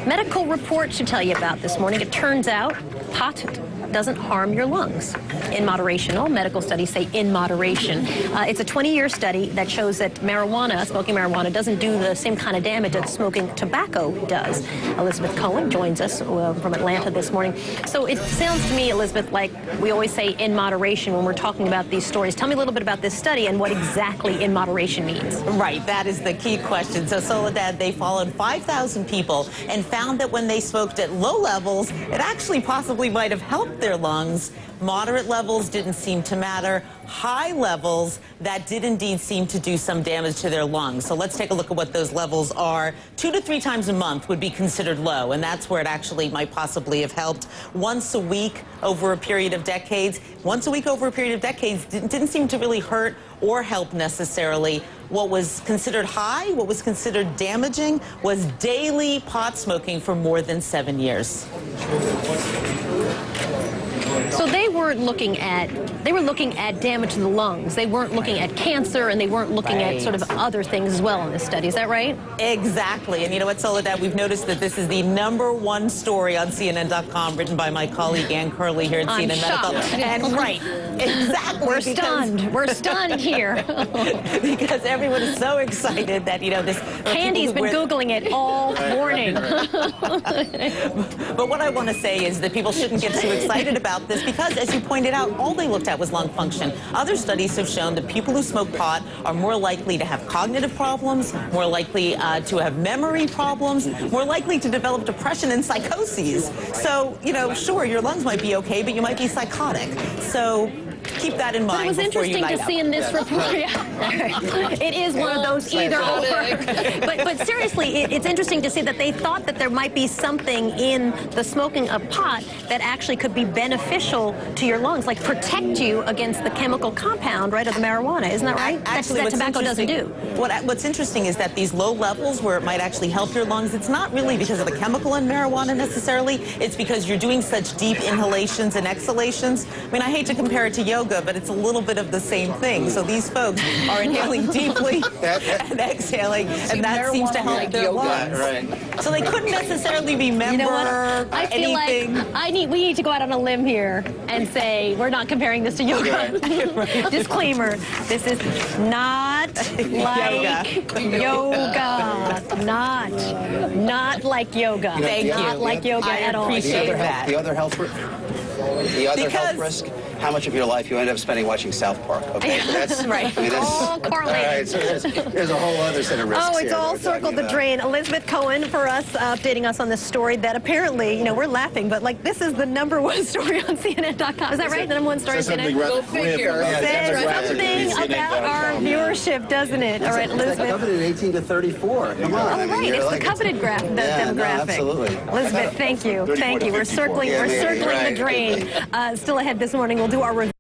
Medical report should tell you about this morning. It turns out pot doesn't harm your lungs in moderation. All medical studies say in moderation. It's a 20-year study that shows that smoking marijuana, doesn't do the same kind of damage that smoking tobacco does. Elizabeth Cohen joins us from Atlanta this morning. So it sounds to me, Elizabeth, like we always say in moderation when we're talking about these stories. Tell me a little bit about this study and what exactly in moderation means. Right, that is the key question. So Soledad, they followed 5,000 people and found that when they smoked at low levels, it actually possibly might have helped their lungs. Moderate levels didn't seem to matter. High levels, that did indeed seem to do some damage to their lungs. So let's take a look at what those levels are. 2 to 3 times a month would be considered low, and that's where it actually might possibly have helped. Once a week over a period of decades. Once a week over a period of decades didn't seem to really hurt or help necessarily. What was considered high, what was considered damaging, was daily pot smoking for more than 7 years. So they weren't looking at damage to the lungs. They weren't looking at cancer, and they weren't looking at sort of other things as well in this study. Is that right? Exactly. And you know what, Soledad, we've noticed that this is the #1 story on CNN.com, written by my colleague Ann Curley here at CNN Medical. And right, exactly. We're stunned. We're stunned here. Because everyone is so excited that, you know, this... Candy's been Googling it all morning. But what I want to say is that people shouldn't get too excited about this because, as you pointed out, all they looked at was lung function. Other studies have shown that people who smoke pot are more likely to have cognitive problems, more likely to have memory problems, more likely to develop depression and psychoses. So, you know, sure, your lungs might be okay, but you might be psychotic. So keep that in mind. But it was interesting to see in this report. It is one of those either or. But seriously, it's interesting to see that they thought that there might be something in the smoking of pot that actually could be beneficial to your lungs, like protect you against the chemical compound, right, of the marijuana. Isn't that right? Actually, that tobacco doesn't do. What's interesting is that these low levels where it might actually help your lungs, it's not really because of the chemical in marijuana necessarily. It's because you're doing such deep inhalations and exhalations. I mean, I hate to compare it to yoga, but it's a little bit of the same thing. So these folks are inhaling deeply and exhaling, and that seems to help their lungs. Right. So they couldn't necessarily remember I feel anything. Like we need to go out on a limb here and say we're not comparing this to yoga. Right. Disclaimer: this is not like yoga. Not like yoga. Thank you. Not like yoga at all. I appreciate that. The other health risk, how much of your life you end up spending watching South Park, okay? That's right. I mean, all correlated. Right, so there's a whole other set of risks. Oh, it's all circled the drain. Elizabeth Cohen for us, updating us on this story that apparently, you know, we're laughing, but like this is the #1 story on CNN.com. Is that right? The #1 story on CNN? Go figure. Says something about our viewership, doesn't it? All right, Elizabeth. It's coveted 18 to 34. Come on. Oh, right. It's the coveted demographic. No, absolutely. Elizabeth, thank you. Thank you. We're circling the drain. Still ahead this morning, we'll do our review.